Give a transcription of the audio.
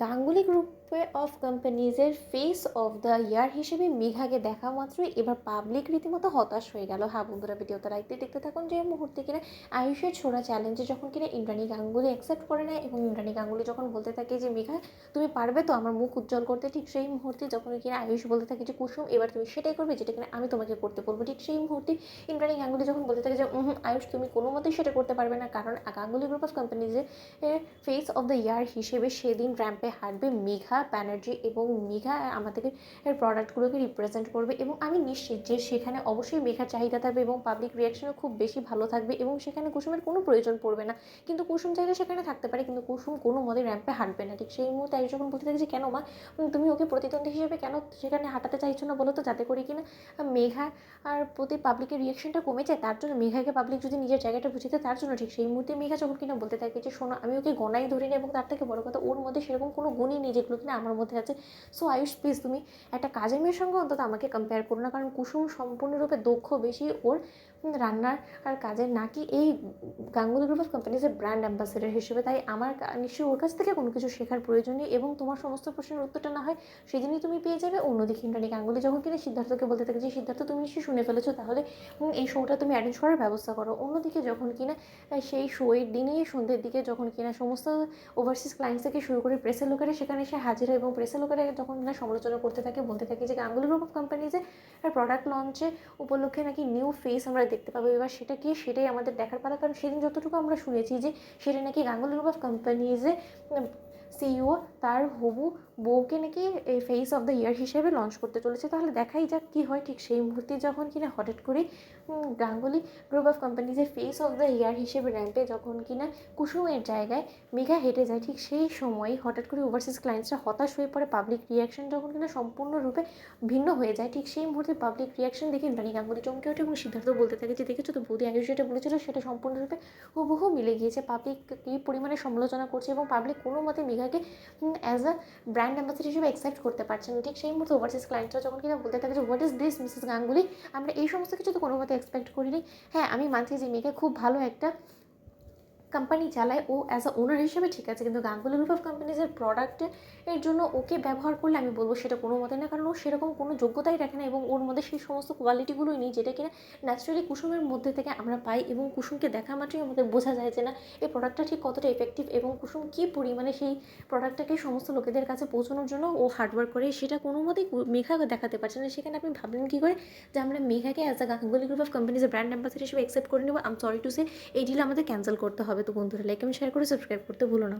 গাঙ্গুলি গ্রুপে অফ কোম্পানিজের face of the year হিসেবে মেঘাকে দেখা মাত্রই এবার পাবলিক রীতিমতো হতাশ হয়ে গেল। হ্যাঁ বন্ধুরা, ভিডিওটা দেখতে থাকুন যে মুহূর্তে কিনা আয়ুষের ছোড়া চ্যালেঞ্জে যখন কিনা ইন্দ্রাণী গাঙ্গুলি অ্যাকসেপ্ট করে নেয় এবং ইন্দ্রাণী গাঙ্গুলি যখন বলতে থাকে যে মেঘা তুমি পারবে তো আমার মুখ উজ্জ্বল করতে, ঠিক সেই মুহূর্তে যখন কিনা আয়ুষ বলতে থাকে যে কুসুম এবার তুমি সেটাই করবে যেটা কিনা আমি তোমাকে করতে বলবো, ঠিক সেই মুহূর্তে ইন্দ্রাণী গাঙ্গুলি যখন বলতে থাকে যে আয়ুষ তুমি কোনো মতেই সেটা করতে পারবে না, কারণ গাঙ্গুলি গ্রুপ অফ কোম্পানিজে ফেস অফ দ্য ইয়ার হিসেবে সেদিন র্যাম্পে হাঁটবে মেঘা ব্যানার্জি এবং মেঘা আমাদের প্রোডাক্টগুলোকে রিপ্রেজেন্ট করবে এবং আমি নিশ্চিত যে সেখানে অবশ্যই মেঘার চাহিদা থাকবে এবং পাবলিক রিয়াকশনও খুব বেশি ভালো থাকবে এবং সেখানে কুসুমের কোনো প্রয়োজন পড়বে না। কিন্তু কুসুম চাইলে সেখানে থাকতে পারে, কিন্তু কুসুম কোনো মতে র্যাম্পে হাঁটবে না। ঠিক সেই মুহূর্তে আমি যখন বলতে থাকি যে কেন মা তুমি ওকে প্রতিদ্বন্দ্বী হিসেবে কেন সেখানে হাঁটাতে চাইছো না বলো তো, যাতে করে কিনা মেঘা আর প্রতি পাবলিকের রিয়াকশনটা কমে যায়, তার জন্য মেঘাকে পাবলিক যদি নিজের জায়গাটা বুঝে দেয় তার জন্য। ঠিক সেই মুহূর্তে মেঘা যখন কিনা বলতে থাকে যে শোনো আমি ওকে গণাই ধরি না এবং তার থেকে বড় কথা ওর মধ্যে সেরকম কোনো গুণই নেই যেগুলো কিনা আমার মধ্যে আছে। সো আয়ুষ প্লিজ তুমি একটা কাজের মেয়ের সঙ্গে অন্তত আমাকে কম্পেয়ার করো না, কারণ কুসুম সম্পূর্ণরূপে দক্ষ বেশি ওর রান্নার আর কাজের, নাকি এই গাঙ্গুলি গ্রুপ অফ কোম্পানিজের ব্র্যান্ড অ্যাম্বাসেডর হিসেবে। তাই আমার নিশ্চয়ই ওর কাছ থেকে কোনো কিছু শেখার প্রয়োজন নেই এবং তোমার সমস্ত প্রশ্নের উত্তরটা না হয় সেদিনই তুমি পেয়ে যাবে। অন্যদিকে ইন্দ্রাণী গাঙ্গুলি যখন কিনা সিদ্ধার্থকে বলতে থাকে যে সিদ্ধার্থ তুমি নিশ্চয়ই শুনে ফেলেছো, তাহলে এই শোটা তুমি অ্যারেঞ্জ করার ব্যবস্থা করো। অন্যদিকে যখন কিনা সেই শোয়ের দিনে সন্ধ্যের দিকে যখন কিনা সমস্ত ওভারসিজ ক্লায়েন্টস থেকে শুরু করে প্রেসের লোকেরা সেখানে এসে হাজির হয় এবং প্রেসের লোকেরা যখন কিনা সমালোচনা করতে থাকে, বলতে থাকে যে গাঙ্গুলি গ্রুপ অফ কোম্পানিজে প্রোডাক্ট লঞ্চে উপলক্ষে নাকি নিউ ফেস আমরা দেখতে পাবো। এবার সেটা কি সেটাই আমাদের দেখার পালা, কারণ সেদিন যতটুকু আমরা শুনেছি যে সেটা নাকি গাঙ্গুলি গ্রুপ অফ কোম্পানিজে সিইও তার হবু বউকে নাকি এই ফেস অফ দ্য ইয়ার হিসেবে লঞ্চ করতে চলেছে। তাহলে দেখাই যাক কী হয়। ঠিক সেই মুহূর্তে যখন কিনা হঠাৎ করে গাঙ্গুলি গ্রুপ অফ কোম্পানিজের ফেস অফ দ্য ইয়ার হিসেবে র্যাম্পে যখন কিনা কুসুমের জায়গায় মেঘা হেঁটে যায়, ঠিক সেই সময় হঠাৎ করে ওভারসিজ ক্লায়েন্টসরা হতাশ হয়ে পড়ে। পাবলিক রিয়াকশন যখন কিনা সম্পূর্ণরূপে ভিন্ন হয়ে যায়, ঠিক সেই মুহূর্তে পাবলিক রিয়াকশন দেখে ইন্দ্রাণী গাঙ্গুলি চমকে ওঠে এবং সিদ্ধার্থ বলতে থাকে যে দেখেছো তো বৌদি আয়ুষ যেটা বলেছিল সেটা সম্পূর্ণরূপে হুবহু মিলে গিয়েছে। পাবলিক কী পরিমাণে সমালোচনা করছে এবং পাবলিক কোনো মতে মেঘাকে অ্যাজ আ ব্র্যান্ড অ্যাম্বাসেডর হিসেবে অ্যাকসেপ্ট করতে পারছেন। ঠিক সেই মুহূর্তে ওভারসিজ ক্লায়েন্টরা যখন কিনা বলতে থাকে যে what is this Mrs Ganguly, আমরা এই সমস্ত কিছু তো কোনো মতে এক্সপেক্ট করিনি। হ্যাঁ আমি মানছি যে মেঘা খুব ভালো একটা কোম্পানি চালায়, ও অ্যাজ আ ওনার হিসেবে ঠিক আছে, কিন্তু গাঙ্গুলি গ্রুপ অফ কোম্পানিজের প্রোডাক্টের জন্য ওকে ব্যবহার করলে আমি বলবো সেটা কোনো মতে না, কারণ ও সেরকম কোনো যোগ্যতাই রাখে না এবং ওর মধ্যে সেই সমস্ত কোয়ালিটিগুলোই নেই যেটা কিনা ন্যাচারালি কুসুমের মধ্যে থেকে আমরা পাই এবং কুসুমকে দেখা মাত্রই আমাদের বোঝা যায় যে না এই প্রোডাক্টটা ঠিক কতটা এফেক্টিভ এবং কুসুম কী পরিমাণে সেই প্রোডাক্টটাকে সমস্ত লোকেদের কাছে পৌঁছানোর জন্য ও হার্ডওয়ার্ক করে, সেটা কোনো মতেই মেঘা দেখাতে পারছে না। সেখানে আপনি ভাবলেন কী করে যে আমরা মেঘাকে as a Ganguly group of কোম্পানিজের ব্র্যান্ড অ্যাম্বাসেডর হিসেবে অ্যাকসেপ্ট করে নেবো। I am sorry to say এই ডিল আমাদের ক্যান্সেল করতে হবে। তো বন্ধুরা লাইক এবং শেয়ার করে সাবস্ক্রাইব করতে ভুলো না।